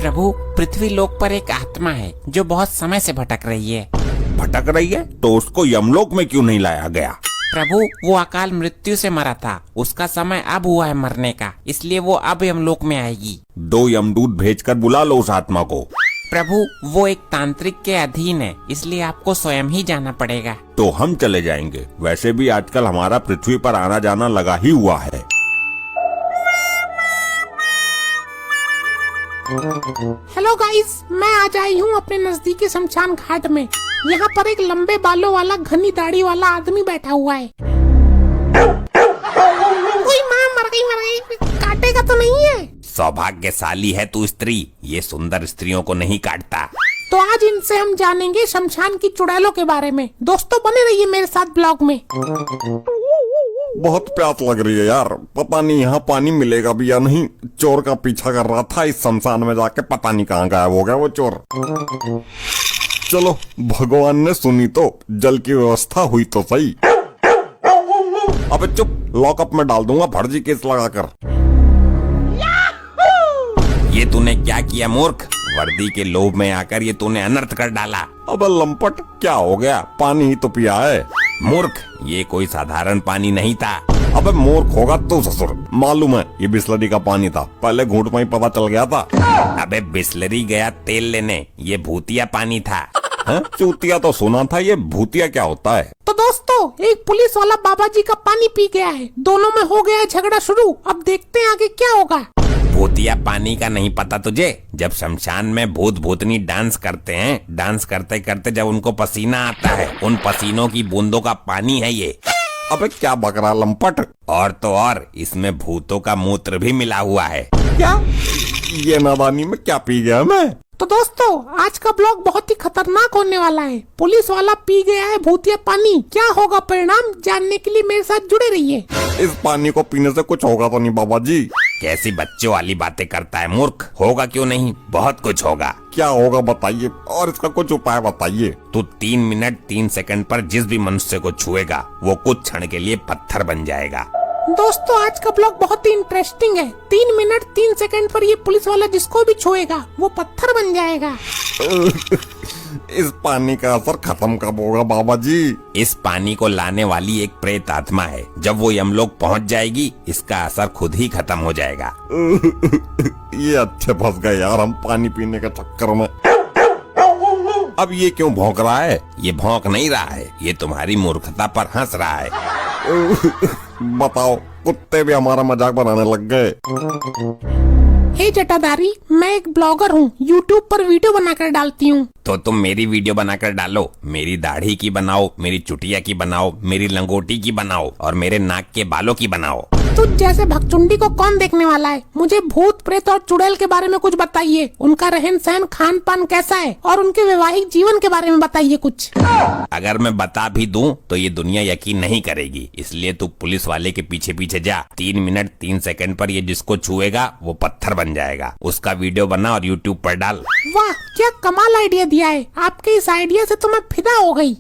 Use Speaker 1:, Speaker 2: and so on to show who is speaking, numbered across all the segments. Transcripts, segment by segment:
Speaker 1: प्रभु, पृथ्वी लोक पर एक आत्मा है जो बहुत समय से भटक रही है।
Speaker 2: भटक रही है तो उसको यमलोक में क्यों नहीं लाया गया?
Speaker 1: प्रभु, वो अकाल मृत्यु से मरा था, उसका समय अब हुआ है मरने का, इसलिए वो अब यमलोक में आएगी।
Speaker 2: 2 यमदूत भेजकर बुला लो उस आत्मा को।
Speaker 1: प्रभु, वो एक तांत्रिक के अधीन है, इसलिए आपको स्वयं ही जाना पड़ेगा।
Speaker 2: तो हम चले जाएंगे, वैसे भी आजकल हमारा पृथ्वी पर आना जाना लगा ही हुआ है।
Speaker 3: हेलो गाइस, मैं आज आई हूँ अपने नजदीकी शमशान घाट में। यहाँ पर एक लंबे बालों वाला घनी दाढ़ी वाला आदमी बैठा हुआ है। कोई माँ मर गई, काटेगा तो नहीं है?
Speaker 2: सौभाग्यशाली है तू स्त्री, ये सुंदर स्त्रियों को नहीं काटता।
Speaker 3: तो आज इनसे हम जानेंगे शमशान की चुड़ैलों के बारे में। दोस्तों बने रहिए मेरे साथ ब्लॉग में।
Speaker 2: बहुत प्यास लग रही है यार, पता नहीं यहाँ पानी मिलेगा भी या नहीं। चोर का पीछा कर रहा था इस शमशान में जाके, पता नहीं कहाँ गायब हो गया वो चोर। चलो, भगवान ने सुनी तो जल की व्यवस्था हुई तो सही। अबे चुप, लॉकअप में डाल दूंगा फर्जी केस लगाकर। ये तूने क्या किया मूर्ख? वर्दी के लोभ में आकर ये तूने अनर्थ कर डाला। अब लंपट, क्या हो गया? पानी ही तो पिया है। मूर्ख, ये कोई साधारण पानी नहीं था। अबे मूर्ख होगा तू ससुर, मालूम है ये बिस्लरी का पानी था, पहले घूंट में ही पता चल गया था। अबे बिस्लरी गया तेल लेने, ये भूतिया पानी था। चूतिया तो सुना था, ये भूतिया क्या होता है?
Speaker 3: तो दोस्तों, एक पुलिस वाला बाबा जी का पानी पी गया है, दोनों में हो गया है झगड़ा शुरू। अब देखते हैं आगे क्या होगा।
Speaker 2: भूतिया पानी का नहीं पता तुझे? जब शमशान में भूत भूतनी डांस करते हैं, डांस करते करते जब उनको पसीना आता है, उन पसीनों की बूंदों का पानी है ये। अबे क्या बकरा लंपट, और तो और इसमें भूतों का मूत्र भी मिला हुआ है। क्या? ये नादानी में क्या पी गया मैं?
Speaker 3: तो दोस्तों, आज का ब्लॉग बहुत ही खतरनाक होने वाला है। पुलिस वाला पी गया है भूतिया पानी, क्या होगा परिणाम जानने के लिए मेरे साथ जुड़े रहिए।
Speaker 2: इस पानी को पीने से कुछ होगा तो नहीं बाबा जी? कैसी बच्चों वाली बातें करता है मूर्ख, होगा क्यों नहीं, बहुत कुछ होगा। क्या होगा बताइए, और इसका कुछ उपाय बताइए। तू 3 मिनट 3 सेकंड पर जिस भी मनुष्य को छुएगा वो कुछ क्षण के लिए पत्थर बन जाएगा।
Speaker 3: दोस्तों, आज का ब्लॉग बहुत ही इंटरेस्टिंग है। 3 मिनट 3 सेकंड पर ये पुलिस वाला जिसको भी छुएगा वो पत्थर बन जाएगा।
Speaker 2: इस पानी का असर खत्म कब होगा बाबा जी? इस पानी को लाने वाली एक प्रेत आत्मा है, जब वो यमलोक पहुंच जाएगी इसका असर खुद ही खत्म हो जाएगा। ये अच्छे फंस गए यार हम पानी पीने के चक्कर में। अब ये क्यों भौंक रहा है? ये भौंक नहीं रहा है, ये तुम्हारी मूर्खता पर हंस रहा है। बताओ, कुत्ते भी हमारा मजाक बनाने लग गए।
Speaker 3: हे जटाधारी, मैं एक ब्लॉगर हूँ, यूट्यूब पर वीडियो बनाकर डालती हूँ।
Speaker 2: तो तुम मेरी वीडियो बनाकर डालो, मेरी दाढ़ी की बनाओ, मेरी चुटिया की बनाओ, मेरी लंगोटी की बनाओ और मेरे नाक के बालों की बनाओ।
Speaker 3: तुझ जैसे भगचुंडी को कौन देखने वाला है? मुझे भूत प्रेत और चुड़ैल के बारे में कुछ बताइए। उनका रहन सहन खान पान कैसा है और उनके वैवाहिक जीवन के बारे में बताइए कुछ।
Speaker 2: अगर मैं बता भी दूं तो ये दुनिया यकीन नहीं करेगी, इसलिए तू पुलिस वाले के पीछे पीछे जा। 3 मिनट 3 सेकंड पर ये जिसको छुएगा वो पत्थर बन जाएगा। उसका वीडियो बना और यूट्यूब पर डाल।
Speaker 3: वाह, क्या कमाल आइडिया दिया है। आपके इस आइडिया से तो मैं फिदा हो गई।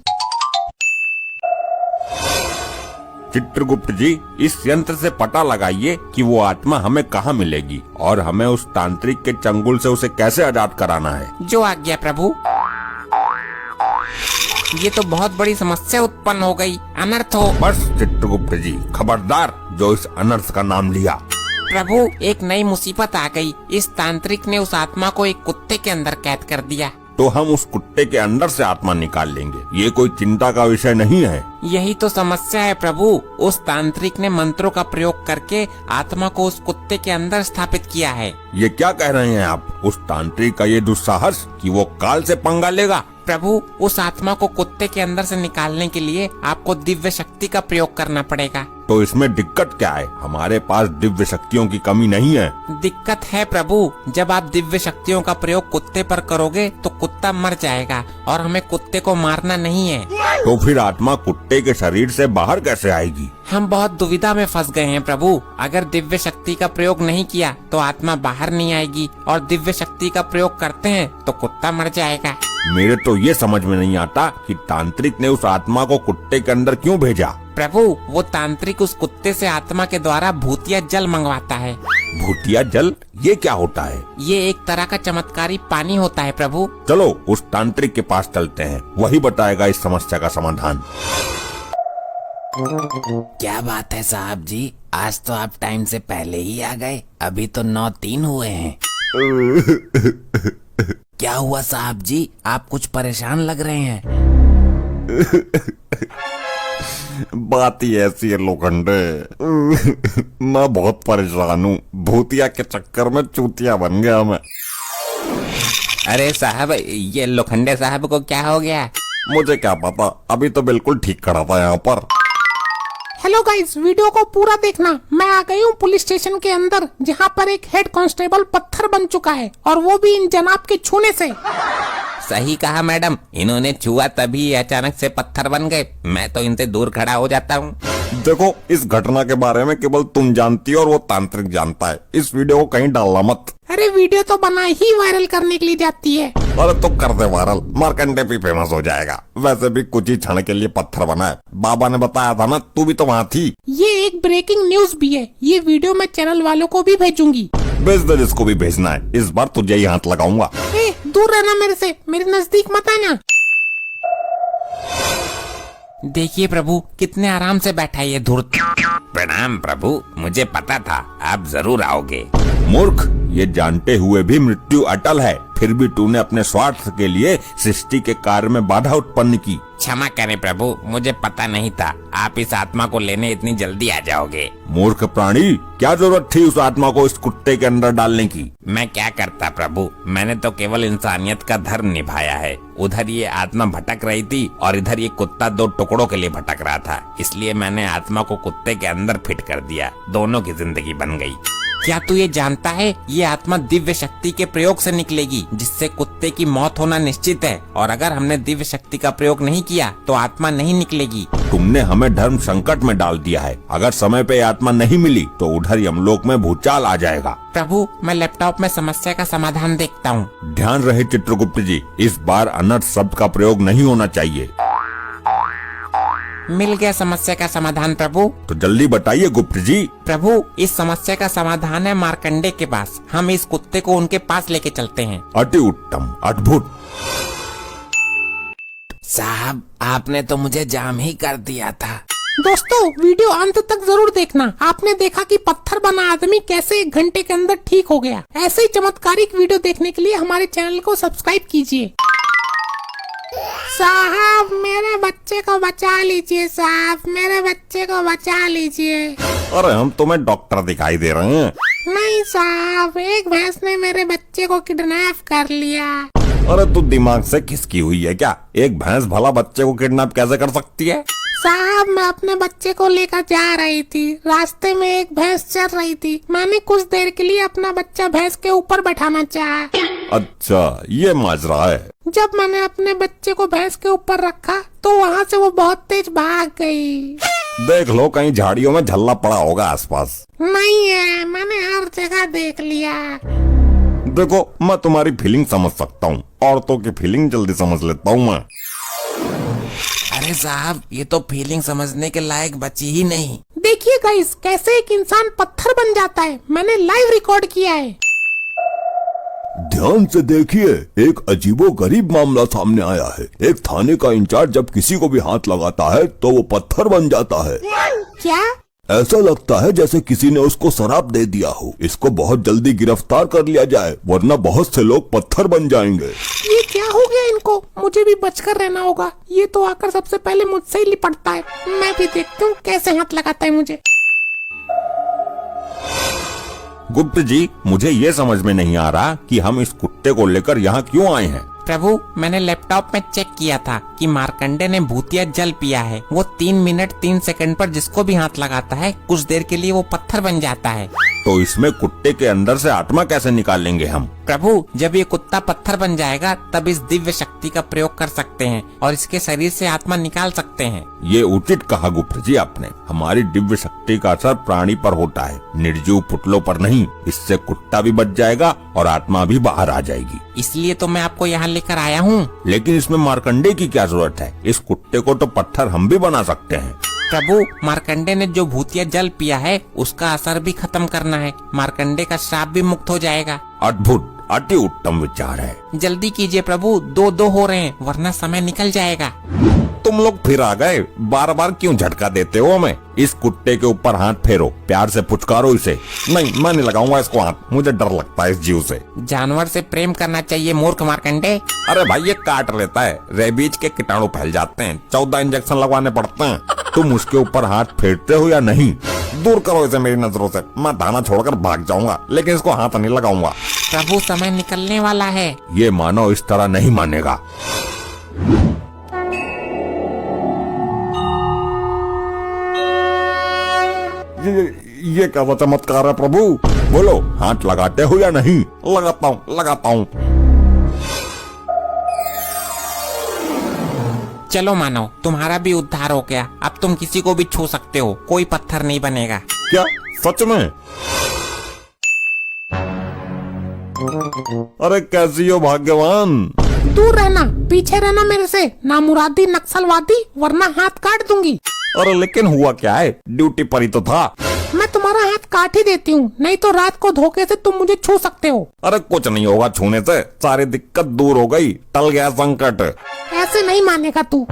Speaker 2: चित्रगुप्त जी, इस यंत्र से पता लगाइए कि वो आत्मा हमें कहाँ मिलेगी और हमें उस तांत्रिक के चंगुल से उसे कैसे आजाद कराना है।
Speaker 1: जो आज्ञा प्रभु। ये तो बहुत बड़ी समस्या उत्पन्न हो गई, अनर्थ हो।
Speaker 2: बस चित्रगुप्त जी, खबरदार जो इस अनर्थ का नाम लिया।
Speaker 1: प्रभु, एक नई मुसीबत आ गई। इस तांत्रिक ने उस आत्मा को एक कुत्ते के अंदर कैद कर दिया।
Speaker 2: तो हम उस कुत्ते के अंदर से आत्मा निकाल लेंगे, ये कोई चिंता का विषय नहीं है।
Speaker 1: यही तो समस्या है प्रभु। उस तांत्रिक ने मंत्रों का प्रयोग करके आत्मा को उस कुत्ते के अंदर स्थापित किया है।
Speaker 2: ये क्या कह रहे हैं आप? उस तांत्रिक का ये दुस्साहस कि वो काल से पंगा लेगा।
Speaker 1: प्रभु, उस आत्मा को कुत्ते के अंदर से निकालने के लिए आपको दिव्य शक्ति का प्रयोग करना पड़ेगा।
Speaker 2: तो इसमें दिक्कत क्या है? हमारे पास दिव्य शक्तियों की कमी नहीं है।
Speaker 1: दिक्कत है प्रभु, जब आप दिव्य शक्तियों का प्रयोग कुत्ते पर करोगे तो कुत्ता मर जाएगा और हमें कुत्ते को मारना नहीं है।
Speaker 2: तो फिर आत्मा कुत्ते के शरीर से बाहर कैसे आएगी?
Speaker 1: हम बहुत दुविधा में फंस गए हैं प्रभु। अगर दिव्य शक्ति का प्रयोग नहीं किया तो आत्मा बाहर नहीं आएगी और दिव्य शक्ति का प्रयोग करते हैं तो कुत्ता मर जाएगा।
Speaker 2: मेरे तो ये समझ में नहीं आता कि तांत्रिक ने उस आत्मा को कुत्ते के अंदर क्यों भेजा।
Speaker 1: प्रभु, वो तांत्रिक उस कुत्ते से आत्मा के द्वारा भूतिया जल मंगवाता है।
Speaker 2: भूतिया जल, ये क्या होता है?
Speaker 1: ये एक तरह का चमत्कारी पानी होता है प्रभु।
Speaker 2: चलो उस तांत्रिक के पास चलते हैं, वही बताएगा इस समस्या का समाधान।
Speaker 1: क्या बात है साहब जी, आज तो आप टाइम से पहले ही आ गए। अभी तो 9:03 हुए हैं। क्या हुआ साहब जी, आप कुछ परेशान लग रहे हैं।
Speaker 2: बात ही ऐसी है लोखंडे, मैं बहुत परेशान हूँ। भूतिया के चक्कर में चूतिया बन गया मैं।
Speaker 1: अरे साहब, ये लोखंडे साहब को क्या हो गया।
Speaker 2: मुझे क्या पता, अभी तो बिल्कुल ठीक खड़ा था यहाँ पर।
Speaker 3: हेलो गाइस, वीडियो को पूरा देखना। मैं आ गई हूँ पुलिस स्टेशन के अंदर, जहाँ पर एक हेड कांस्टेबल पत्थर बन चुका है, और वो भी इन जनाब के छूने से।
Speaker 1: सही कहा मैडम, इन्होंने छुआ तभी अचानक से पत्थर बन गए। मैं तो इनसे दूर खड़ा हो जाता हूँ।
Speaker 2: देखो, इस घटना के बारे में केवल तुम जानती हो और वो तांत्रिक जानता है। इस वीडियो को कहीं डालना मत।
Speaker 3: अरे वीडियो तो बना ही वायरल करने के लिए जाती है।
Speaker 2: अरे तो कर दे वायरल, मार्कंडे भी फेमस हो जाएगा। वैसे भी कुछ ही क्षण के लिए पत्थर बना है, बाबा ने बताया था ना, तू भी तो वहाँ थी।
Speaker 3: ये एक ब्रेकिंग न्यूज भी है। ये वीडियो मैं चैनल वालों को भी भेजूंगी।
Speaker 2: भेज दे जिसको भी भेजना है, इस बार तुझे ही हाथ लगाऊंगा।
Speaker 3: दूर रहना मेरे से, मेरे नजदीक मत आना।
Speaker 1: देखिए प्रभु, कितने आराम से बैठा है ये धूर्त।
Speaker 2: प्रणाम प्रभु, मुझे पता था आप जरूर आओगे। मूर्ख, ये जानते हुए भी मृत्यु अटल है, फिर भी तूने अपने स्वार्थ के लिए सृष्टि के कार्य में बाधा उत्पन्न की।
Speaker 1: क्षमा करें प्रभु, मुझे पता नहीं था आप इस आत्मा को लेने इतनी जल्दी आ जाओगे।
Speaker 2: मूर्ख प्राणी, क्या जरूरत थी उस आत्मा को इस कुत्ते के अंदर डालने की?
Speaker 1: मैं क्या करता प्रभु, मैंने तो केवल इंसानियत का धर्म निभाया है। उधर ये आत्मा भटक रही थी और इधर ये कुत्ता 2 टुकड़ों के लिए भटक रहा था, इसलिए मैंने आत्मा को कुत्ते के अंदर फिट कर दिया। दोनों की जिंदगी बन गई। क्या तू ये जानता है, ये आत्मा दिव्य शक्ति के प्रयोग से निकलेगी, जिससे कुत्ते की मौत होना निश्चित है। और अगर हमने दिव्य शक्ति का प्रयोग नहीं किया तो आत्मा नहीं निकलेगी।
Speaker 2: तुमने हमें धर्म संकट में डाल दिया है। अगर समय पे आत्मा नहीं मिली तो उधर यमलोक में भूचाल आ जाएगा।
Speaker 1: प्रभु, मैं लैपटॉप में समस्या का समाधान देखता हूँ।
Speaker 2: ध्यान रहे चित्रगुप्त जी, इस बार अनर्थ शब्द का प्रयोग नहीं होना चाहिए।
Speaker 1: मिल गया समस्या का समाधान प्रभु।
Speaker 2: तो जल्दी बताइए गुप्त जी।
Speaker 1: प्रभु, इस समस्या का समाधान है मार्कंडे के पास। हम इस कुत्ते को उनके पास लेके चलते हैं।
Speaker 2: अति उत्तम, अद्भुत।
Speaker 1: साहब, आपने तो मुझे जाम ही कर दिया था।
Speaker 3: दोस्तों, वीडियो अंत तक जरूर देखना। आपने देखा कि पत्थर बना आदमी कैसे 1 घंटे के अंदर ठीक हो गया। ऐसे ही चमत्कारिक वीडियो देखने के लिए हमारे चैनल को सब्सक्राइब कीजिए। साहब, मेरे बच्चे को बचा लीजिए। साहब, मेरे बच्चे को बचा लीजिए।
Speaker 2: अरे हम तुम्हें डॉक्टर दिखाई दे रहे हैं।
Speaker 3: नहीं साहब, एक भैंस ने मेरे बच्चे को किडनैप कर लिया।
Speaker 2: अरे तू दिमाग से खिसकी हुई है क्या? एक भैंस भला बच्चे को किडनैप कैसे कर सकती है?
Speaker 3: साहब, मैं अपने बच्चे को लेकर जा रही थी। रास्ते में एक भैंस चल रही थी। मैंने कुछ देर के लिए अपना बच्चा भैंस के ऊपर बैठाना चाहा।
Speaker 2: अच्छा, ये माजरा है।
Speaker 3: जब मैंने अपने बच्चे को भैंस के ऊपर रखा तो वहाँ से वो बहुत तेज भाग गई।
Speaker 2: देख लो, कहीं झाड़ियों में झल्ला पड़ा होगा आसपास।
Speaker 3: नहीं है, मैंने हर जगह देख लिया।
Speaker 2: देखो, मैं तुम्हारी फीलिंग समझ सकता हूँ। औरतों की फीलिंग जल्दी समझ लेता हूँ मैं।
Speaker 1: अरे साहब, ये तो फीलिंग समझने के लायक बची ही नहीं।
Speaker 3: देखिए गाइस, कैसे एक इंसान पत्थर बन जाता है। मैंने लाइव रिकॉर्ड किया है।
Speaker 4: ध्यान से देखिए, एक अजीबोगरीब मामला सामने आया है। एक थाने का इंचार्ज जब किसी को भी हाथ लगाता है तो वो पत्थर बन जाता है।
Speaker 3: क्या?
Speaker 4: ऐसा लगता है जैसे किसी ने उसको शराब दे दिया हो। इसको बहुत जल्दी गिरफ्तार कर लिया जाए, वरना बहुत से लोग पत्थर बन जाएंगे।
Speaker 3: ये क्या हो गया इनको? मुझे भी बचकर रहना होगा। ये तो आकर सबसे पहले मुझसे ही लिपटता है। मैं भी देखती हूँ कैसे हाथ लगाता है मुझे।
Speaker 2: गुप्त जी, मुझे ये समझ में नहीं आ रहा कि हम इस कुत्ते को लेकर यहाँ क्यों आए हैं।
Speaker 1: प्रभु, मैंने लैपटॉप में चेक किया था कि मार्कंडे ने भूतिया जल पिया है। वो 3 मिनट 3 सेकंड पर जिसको भी हाथ लगाता है, कुछ देर के लिए वो पत्थर बन जाता है।
Speaker 2: तो इसमें कुत्ते के अंदर से आत्मा कैसे निकालेंगे हम?
Speaker 1: प्रभु, जब ये कुत्ता पत्थर बन जाएगा तब इस दिव्य शक्ति का प्रयोग कर सकते हैं और इसके शरीर से आत्मा निकाल सकते हैं।
Speaker 2: ये उचित कहा गुप्त जी आपने। हमारी दिव्य शक्ति का असर प्राणी पर होता है, निर्जीव पुतलों पर नहीं। इससे कुत्ता भी बच जाएगा और आत्मा भी बाहर आ जाएगी।
Speaker 1: इसलिए तो मैं आपको यहाँ लेकर आया हूँ।
Speaker 2: लेकिन इसमें मार्कंडे की क्या जरूरत है? इस कुत्ते को तो पत्थर हम भी बना सकते हैं।
Speaker 3: प्रभु, मार्कंडे ने जो भूतिया जल पिया है उसका असर भी खत्म करना है। मार्कंडे का श्राप भी मुक्त हो जाएगा।
Speaker 2: अद्भुत, अति उत्तम विचार है।
Speaker 3: जल्दी कीजिए प्रभु, 2-2 हो रहे हैं वरना समय निकल जाएगा।
Speaker 2: तुम लोग फिर आ गए, बार बार क्यों झटका देते हो हमें? इस कुत्ते के ऊपर हाथ फेरो, प्यार से पुचकारो इसे। नहीं, मैं नहीं लगाऊंगा इसको हाथ, मुझे डर लगता है इस जीव से।
Speaker 3: जानवर से प्रेम करना चाहिए मूर्ख मार्कंडे।
Speaker 2: अरे भाई, ये काट लेता है, रेबीज के कीटाणु फैल जाते हैं, 14 इंजेक्शन लगवाने पड़ते हैं। तुम उसके ऊपर हाथ फेरते हो या नहीं? दूर करो इसे मेरी नजरों से, मैं थाना छोड़कर भाग जाऊंगा, लेकिन इसको हाथ नहीं लगाऊंगा।
Speaker 3: प्रभु, समय निकलने वाला है।
Speaker 2: ये मानव इस तरह नहीं मानेगा। ये क्या चमत्कार है प्रभु? बोलो, हाथ लगाते हो या नहीं? लगाता हूँ, लगाता हूँ।
Speaker 3: चलो मानव, तुम्हारा भी उद्धार हो गया। अब तुम किसी को भी छू सकते हो, कोई पत्थर नहीं बनेगा।
Speaker 2: क्या सच में? अरे कैसी हो भाग्यवान।
Speaker 3: दूर रहना, पीछे रहना मेरे से, नामुरादी नक्सलवादी, वरना हाथ काट दूंगी।
Speaker 2: अरे लेकिन हुआ क्या है? ड्यूटी पर ही तो था।
Speaker 3: मैं तुम्हारा हाथ काट ही देती हूँ, नहीं तो रात को धोखे से तुम मुझे छू सकते हो।
Speaker 2: अरे कुछ नहीं होगा छूने से, सारी दिक्कत दूर हो गई, टल गया संकट।
Speaker 3: ऐसे नहीं मानेगा तू।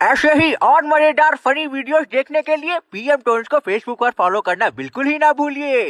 Speaker 5: ऐसे ही और मजेदार फनी वीडियोस देखने के लिए PM टोन्स को फेसबुक पर फॉलो करना बिल्कुल ही ना भूलिए।